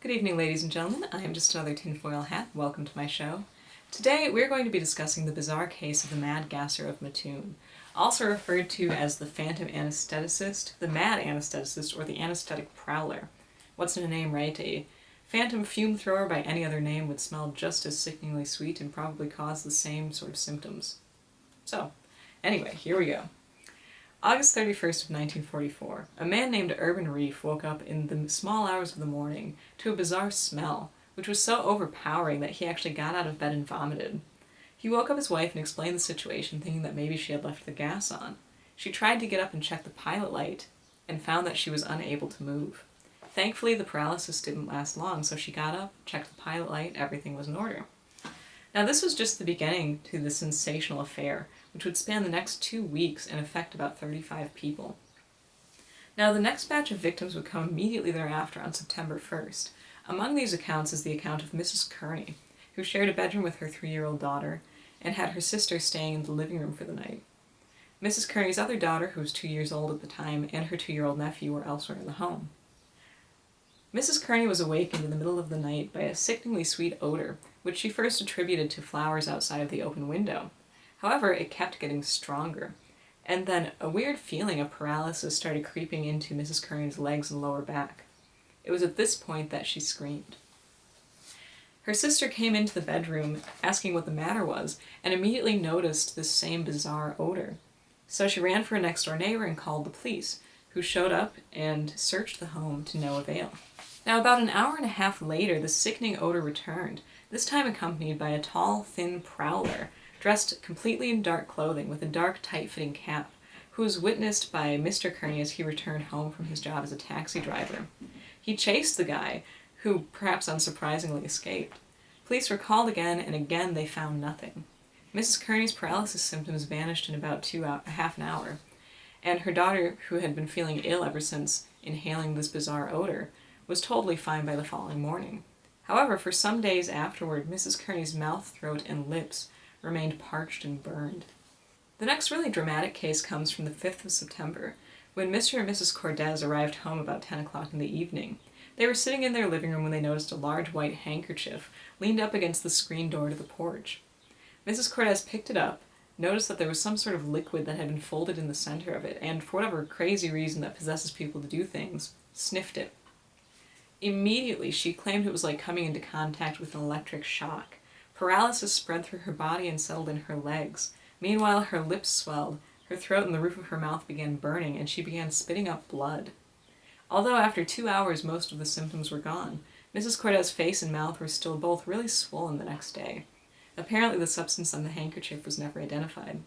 Good evening, ladies and gentlemen. I am just another tinfoil hat. Welcome to my show. Today we're going to be discussing the bizarre case of the Mad Gasser of Mattoon, also referred to as the Phantom Anesthetist, the Mad Anesthetist, or the Anesthetic Prowler. What's in a name, right? A phantom fume thrower by any other name would smell just as sickeningly sweet and probably cause the same sort of symptoms. So, anyway, here we go. August 31st of 1944, a man named Urban Reef woke up in the small hours of the morning to a bizarre smell, which was so overpowering that he actually got out of bed and vomited. He woke up his wife and explained the situation, thinking that maybe she had left the gas on. She tried to get up and check the pilot light, and found that she was unable to move. Thankfully, the paralysis didn't last long, so she got up, checked the pilot light, everything was in order. Now, this was just the beginning to the sensational affair, which would span the next 2 weeks and affect about 35 people. Now, the next batch of victims would come immediately thereafter on September 1st. Among these accounts is the account of Mrs. Kearney, who shared a bedroom with her 3-year-old daughter and had her sister staying in the living room for the night. Mrs. Kearney's other daughter, who was 2 years old at the time, and her 2-year-old nephew were elsewhere in the home. Mrs. Kearney was awakened in the middle of the night by a sickeningly sweet odor, which she first attributed to flowers outside of the open window. However, it kept getting stronger, and then a weird feeling of paralysis started creeping into Mrs. Kearney's legs and lower back. It was at this point that she screamed. Her sister came into the bedroom asking what the matter was, and immediately noticed this same bizarre odor. So she ran for a next-door neighbor and called the police, who showed up and searched the home to no avail. Now, about an hour and a half later, the sickening odor returned, this time accompanied by a tall, thin prowler, dressed completely in dark clothing with a dark, tight-fitting cap, who was witnessed by Mr. Kearney as he returned home from his job as a taxi driver. He chased the guy, who, perhaps unsurprisingly, escaped. Police were called again, and again they found nothing. Mrs. Kearney's paralysis symptoms vanished in about half an hour, and her daughter, who had been feeling ill ever since inhaling this bizarre odor, was totally fine by the following morning. However, for some days afterward, Mrs. Kearney's mouth, throat, and lips remained parched and burned. The next really dramatic case comes from the 5th of September, when Mr. and Mrs. Cordes arrived home about 10 o'clock in the evening. They were sitting in their living room when they noticed a large white handkerchief leaned up against the screen door to the porch. Mrs. Cordes picked it up, noticed that there was some sort of liquid that had been folded in the center of it, and for whatever crazy reason that possesses people to do things, sniffed it. Immediately, she claimed it was like coming into contact with an electric shock. Paralysis spread through her body and settled in her legs. Meanwhile, her lips swelled, her throat and the roof of her mouth began burning, and she began spitting up blood. Although after 2 hours most of the symptoms were gone, Mrs. Cordes' face and mouth were still both really swollen the next day. Apparently, the substance on the handkerchief was never identified.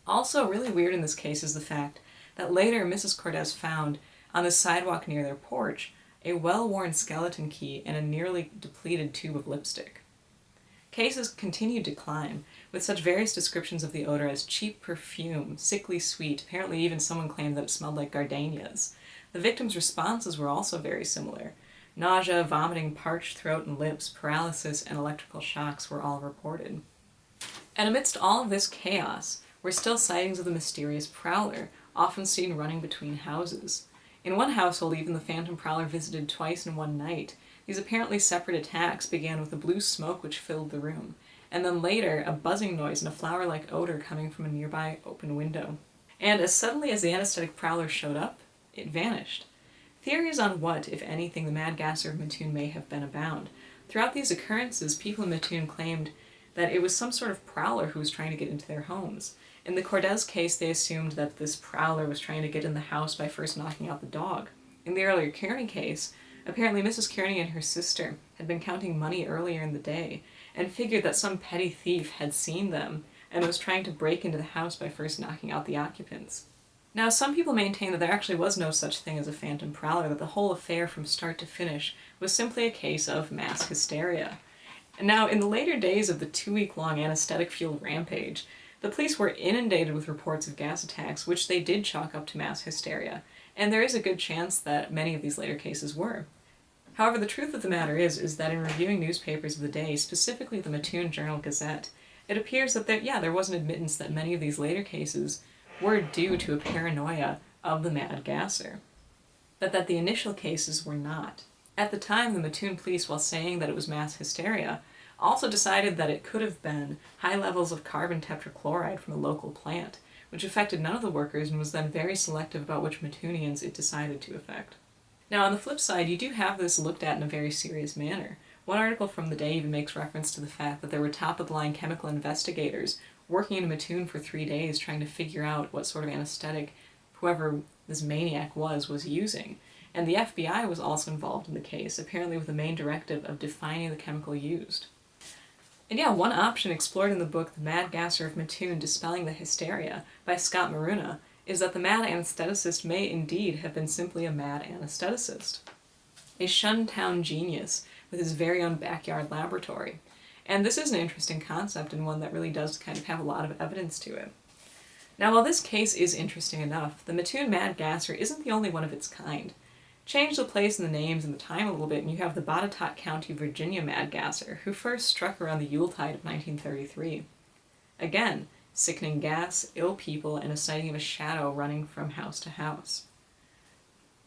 Also, really weird in this case is the fact that later Mrs. Cordes found, on the sidewalk near their porch, a well-worn skeleton key and a nearly depleted tube of lipstick. Cases continued to climb, with such various descriptions of the odor as cheap perfume, sickly sweet, apparently even someone claimed that it smelled like gardenias. The victims' responses were also very similar. Nausea, vomiting, parched throat and lips, paralysis, and electrical shocks were all reported. And amidst all of this chaos were still sightings of the mysterious prowler, often seen running between houses. In one household, even the phantom prowler visited twice in one night. These apparently separate attacks began with a blue smoke which filled the room, and then later a buzzing noise and a flower-like odor coming from a nearby open window. And as suddenly as the anesthetic prowler showed up, it vanished. Theories on what, if anything, the Mad Gasser of Mattoon may have been abound. Throughout these occurrences, people in Mattoon claimed that it was some sort of prowler who was trying to get into their homes. In the Cordes case, they assumed that this prowler was trying to get in the house by first knocking out the dog. In the earlier Kearney case, apparently Mrs. Kearney and her sister had been counting money earlier in the day and figured that some petty thief had seen them and was trying to break into the house by first knocking out the occupants. Now, some people maintain that there actually was no such thing as a phantom prowler, that the whole affair from start to finish was simply a case of mass hysteria. And now, in the later days of the 2-week-long anesthetic-fueled rampage, the police were inundated with reports of gas attacks, which they did chalk up to mass hysteria, and there is a good chance that many of these later cases were. However, the truth of the matter is that in reviewing newspapers of the day, specifically the Mattoon Journal Gazette, it appears that there was an admittance that many of these later cases were due to a paranoia of the Mad Gasser, but that the initial cases were not. At the time, the Mattoon police, while saying that it was mass hysteria, also decided that it could have been high levels of carbon tetrachloride from a local plant, which affected none of the workers and was then very selective about which Mattoonians it decided to affect. Now, on the flip side, you do have this looked at in a very serious manner. One article from the day even makes reference to the fact that there were top-of-the-line chemical investigators working in Mattoon for 3 days trying to figure out what sort of anesthetic whoever this maniac was using. And the FBI was also involved in the case, apparently with the main directive of defining the chemical used. And yeah, one option explored in the book The Mad Gasser of Mattoon Dispelling the Hysteria by Scott Maruna is that the mad anesthetist may indeed have been simply a mad anesthetist, a shunned-town genius with his very own backyard laboratory. And this is an interesting concept and one that really does kind of have a lot of evidence to it. Now, while this case is interesting enough, the Mattoon Mad Gasser isn't the only one of its kind. Change the place and the names and the time a little bit, and you have the Botetourt County, Virginia Mad Gasser, who first struck around the Yuletide of 1933. Again, sickening gas, ill people, and a sighting of a shadow running from house to house.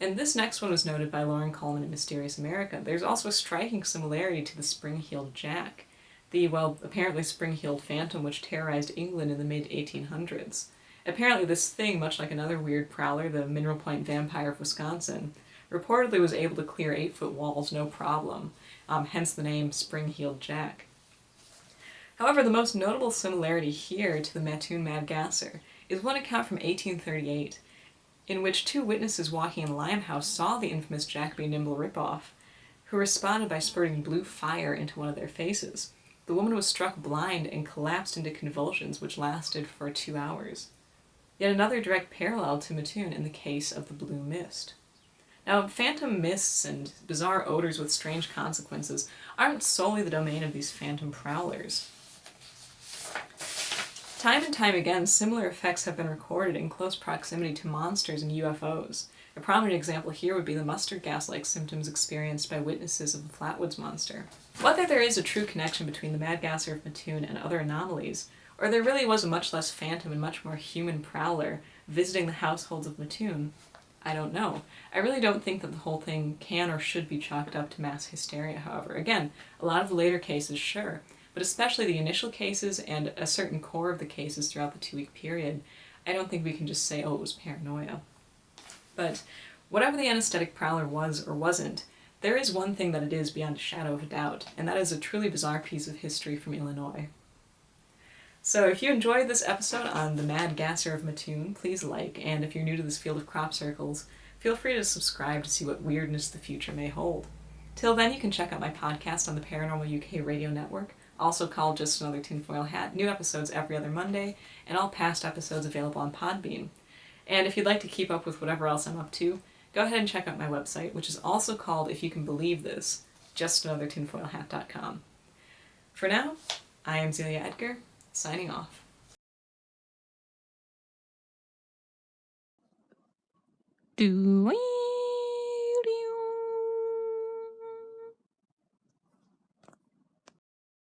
And this next one was noted by Loren Coleman in Mysterious America. There's also a striking similarity to the spring-heeled Jack, the, well, apparently spring-heeled phantom which terrorized England in the mid-1800s. Apparently this thing, much like another weird prowler, the Mineral Point Vampire of Wisconsin, reportedly was able to clear 8-foot walls no problem, hence the name Spring-Heeled Jack. However, the most notable similarity here to the Mattoon Mad Gasser is one account from 1838, in which 2 witnesses walking in Limehouse saw the infamous Jack-B. Nimble ripoff, who responded by spurting blue fire into one of their faces. The woman was struck blind and collapsed into convulsions which lasted for 2 hours. Yet another direct parallel to Mattoon in the case of the blue mist. Now, phantom mists and bizarre odors with strange consequences aren't solely the domain of these phantom prowlers. Time and time again, similar effects have been recorded in close proximity to monsters and UFOs. A prominent example here would be the mustard gas-like symptoms experienced by witnesses of the Flatwoods Monster. Whether there is a true connection between the Mad Gasser of Mattoon and other anomalies, or there really was a much less phantom and much more human prowler visiting the households of Mattoon, I don't know. I really don't think that the whole thing can or should be chalked up to mass hysteria, however. Again, a lot of the later cases, sure, but especially the initial cases and a certain core of the cases throughout the 2-week period, I don't think we can just say, oh, it was paranoia. But whatever the anesthetic prowler was or wasn't, there is one thing that it is beyond a shadow of a doubt, and that is a truly bizarre piece of history from Illinois. So if you enjoyed this episode on the Mad Gasser of Mattoon, please like, and if you're new to this field of crop circles, feel free to subscribe to see what weirdness the future may hold. Till then, you can check out my podcast on the Paranormal UK radio network, also called Just Another Tinfoil Hat, new episodes every other Monday, and all past episodes available on Podbean. And if you'd like to keep up with whatever else I'm up to, go ahead and check out my website, which is also called, if you can believe this, justanothertinfoilhat.com. For now, I am Zelia Edgar, signing off. Doing.